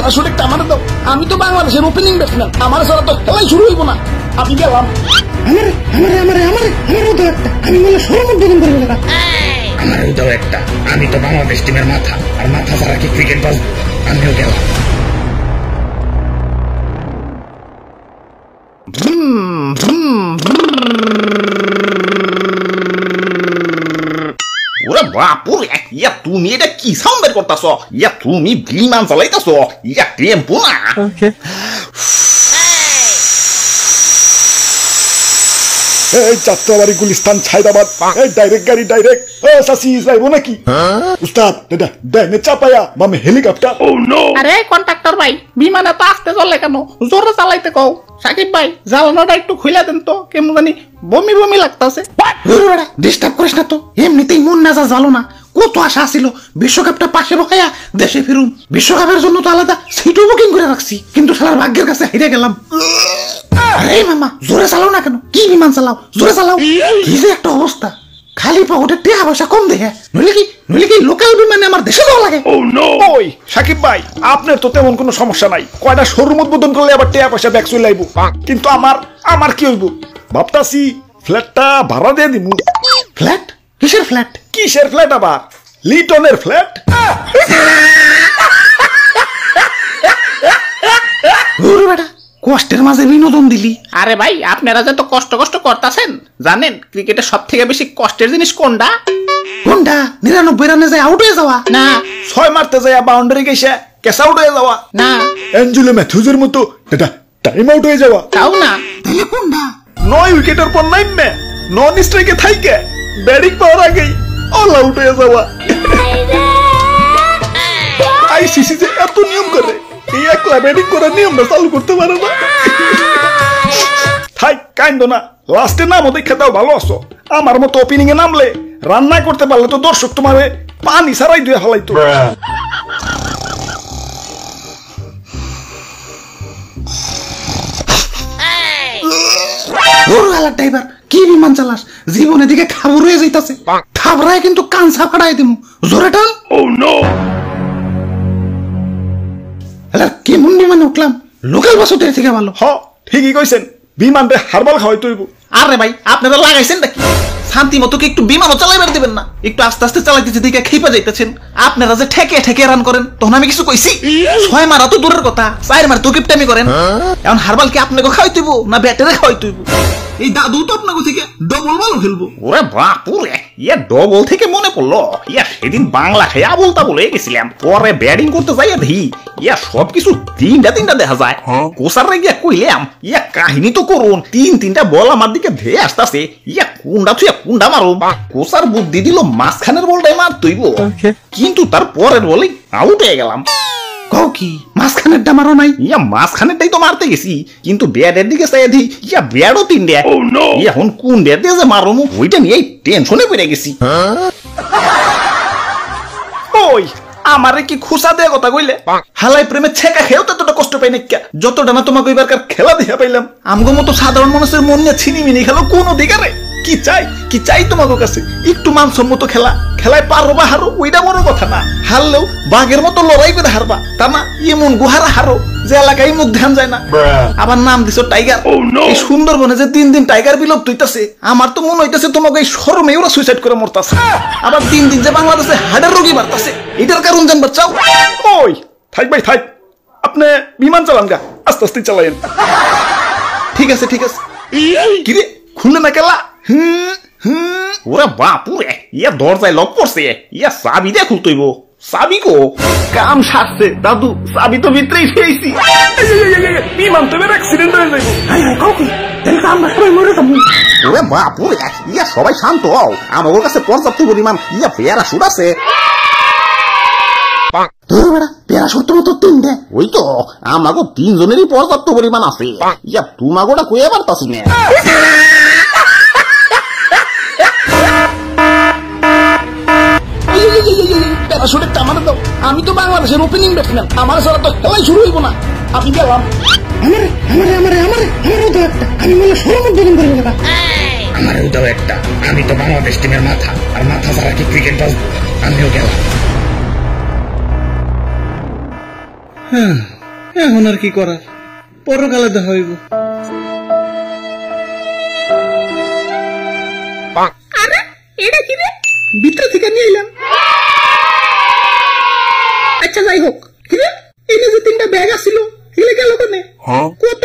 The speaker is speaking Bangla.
প্যারাশুট একটা আমার দাও, আমি তো বাংলাদেশের ওপেনিং ব্যাটসম্যান, আমার ছাড়া তো খেলাই শুরু হইব না। আমি গেলাম। আমারও দাও একটা, আমি বলে সর্বোচ্চ করে গেলাম। আমারও দাও একটা, আমি তো বাংলাদেশ টিমের মাথা, আর মাথা ছাড়া কি ক্রিকেট বাজবো? আমিও গেলাম। ওরে বাপুরে, ইয়া তুমি এটা কি সাউন্ড বের করতেছ? ইয়া তুমি বিমান চালাইতেছ? ইয়া টেম্পো না? এই যাত্রাবাড়ি গুলিস্তান ছাইদাবাদ, এই ডাইরেক্ট গাড়ি ডাইরেক্ট। সাসি যাইবো নাকি? উস্তাদ দাদা ডাইনে চাপায়া মামে হেলিকপ্টার। ও নো! আরে কন্ট্রাক্টর ভাই, বিমানে তো আসতে চলে কেন? জোরে চালাইতে কও। সাকিব ভাই জ্বালানোটা একটু খুলে দেন তো, কেমন জানি বমি বমি লাগতেছে। ডিস্টার্ব করিস না তো, এমনিতেই মন মেজাজ ভালো না। কত আশা ছিল বিশ্বকাপটা পাশে বকাইয়া দেশে ফিরুম, বিশ্বকাপের জন্য তো আলাদা সিটও বুকিং করে রাখছি, কিন্তু শালার ভাগ্যের কাছে হেরে গেলাম। আরে মামা জোরে চালাও না কেন? কি বিমান চালাও, জোরে চালাও। কি যে একটা অবস্থা, খালি পকেটে টাকা পয়সা কম দেখে, নইলে কি লোকাল বিমানে আমার দেশে যাওয়া লাগে। ওই সাকিব ভাই, আপনার তো তেমন কোনো সমস্যা নাই, কয়টা শোরুম উদ্বোধন করলে আবার টাকা পয়সা ব্যাক চলে আইব। কিন্তু আমার কি হইব ভাবতাছি, ফ্ল্যাটটা ভাড়া দিয়ে দিমু। ফ্ল্যাট? কিসের ফ্ল্যাট? কিসের ফ্ল্যাট আবার? লিটনের ফ্ল্যাট। বেটা কষ্টের মাঝে বিনোদন দিলি। আরে ভাই আপনারা যে তো কষ্ট করতেছেন, জানেন ক্রিকেটের সব থেকে বেশি কষ্টের জিনিস কোনটা? কোনটা? 99 রানে যায় আউট হয়ে যাওয়া? না 6 মারতে যায় বাউন্ডারি গেছে ক্যাচ আউট হয়ে যাওয়া? না অ্যাঞ্জেলো ম্যাথিউজের মতো এটা টাইম আউট হয়ে যাওয়া? তাও না। তাহলে কোনটা? 9 উইকেটের পর নাইমে নন স্ট্রাইকে থাইকে ব্যাটিং পাওয়ার আগেই অল আউট হয়ে যাওয়া। আইসিসি যে এত নিয়ম করে, এই একলা ব্যাটিং করার নিয়মটা চালু করতে পারে না। থাই কাইন্দ না, লাস্টে নামও দেখে দাও ভালো আছো। আমার মতো ওপেনিং এ নামলে রান্না করতে পারলে তো দর্শক তোমারে পানি ছাড়াই দিয়ে হালাইতো। ড্রাইভার কি বিমান চালাস? জীবনের দিকে খাবর হয়ে যাইতাছে। খাবরায় কিন্তু কানসা ফাড়াই দিমু, জোরে টান। ও নো! কেমন বিমানে উঠলাম? লোকাল বাস উঠে থেকে ভালো। হ ঠিকই কইছেন, বিমানটা হারবাল খাওয়াই তৈব। আরে ভাই আপনারা লাগাইছেন নাকি? শান্তি মতো কি একটু বিমানও চালাইবার দিবেন না? একটু আস্তে আস্তে চালাইতেছে দিকে খেপে যাইতেছেন। আপনারা যে ঠেকে রান করেন, তখন আমি কিছু কইছি? 6 মারা তো দূরের কথা, 4 মার তো কিপটামি করেন। এখন হারবাল কি আপনাকে খাওয়াই তুইব না ব্যাটারে খাওয়াই তুইব? এই দাদু তো আপনাকে থেকে ডবল বল খেলবো। ওরে বাপুরে, ইয়া ডবল থেকে মনে পড়লো, ইয়া সেদিন বাংলা খেয়ে আবল তাবল হয়ে গেছিলাম। পরে ব্যাটিং করতে যাইয়া দেখি ইয়া সবকিছু তিনটা দেখা যায়। কোসারে গিয়া কইলাম ইয়া কাহিনী তো করুন, তিনটা বল আমার দিকে ধেয়ে আসতেছে, ইয়া কুন্ডা মারো। কোসার বুদ্ধি দিল মাঝখানের বলটাই মার তৈব, কিন্তু তার পরের বলেই আউট হয়ে গেলাম। কও কি মাঝখানেরটা মারো নাই? ইয়া মাঝখানেরটাই তো মারতে গেছি, কিন্তু ব্যাটের দিকে চাই দি ইয়া ব্যাটও 3 এখন কোন ব্যাট দিয়ে যে মারো ওইটা নিয়ে টেনশনে পড়ে গেছি। ওই আমারে কি খুশা দেয়া কথা কইলে? হালাই প্রেমে ছেকা খেয়েও ততটা কষ্ট পাই না, যতটা না তোমাকে এবারকার খেলা দেখা পাইলাম। আমগো মতো সাধারণ মানুষের মন নিয়ে ছিনিমিনি খেলো কোন অধিকারে? কি চাই তোমাদের কাছে? একটু মানসম্মত খেলা, খেলায় পারো বা হারো ওইটা বড় কথা না। হারলেও বাঘের মতো লড়াই করে হারবা, তা না এমন গুহারা হারো যে এলাকায় মুখ ধ্যান যায় না। আবার নাম দিছো টাইগার। এই সুন্দরবনে যে দিন টাইগার বিলুপ্ত হইতাছে, আমার তো মনে হইতাছে তোমাকে এই শরমে ওরা সুইসাইড করে মরতাছে। আবার দিন যে বাংলাদেশে হার্টের রোগী বাড়তাছে, এটার কারণ জানবার চাও? ওই থাক ভাই থাক, আপনি বিমান চালান গা, আস্তে আস্তে চালাইন। ঠিক আছে কিরে খুললে না কেলা? ওরে বাপুরে, ইয়া দরজায় লক পড়ছে, ইয়া চাবি দিয়ে খুলতইব। চাবি কো? কাম সারছে দাদু, চাবি তো ভিতরেই ফেয়েছি। বিমান তো অ্যাক্সিডেন্ট হয়ে যাইব। ওরে বাপুরে, ইয়া সবাই শান্ত হও, আমার কাছে পর্যাপ্ত পরিমাণ ইয়া প্যারাশুট আছে। প্যারাশুট তো 3টে, ওই তো আমাগো 3 জনেরই পর্যাপ্ত পরিমাণ আছে। ইয়া তোমাগোটা কইয়া পারতাছি না। প্যারাশুট একটা আমার দাও, আমি তো বাংলাদেশের ওপেনিং ব্যাটসম্যান, আমার ছাড়া তো খেলাই শুরু হইব না। আমি গেলাম। আমারও দাও একটা, আমি বলে সর্বোচ্চ করে গেলাম। আমারও দাও একটা, আমি তো বাংলাদেশ টিমের মাথা, আর মাথা ছাড়া কি ক্রিকেট বাজবো? আমিও গেলাম। এখন আর কি করার, পরকালে দেখা হইব। আরে এটা কি রে? ভিতর থেকে নিয়ে এলাম। আচ্ছা যাই হোক, কি রে? এই যে 3টা ব্যাগ আছিল এগুলো গেল কোনে? কত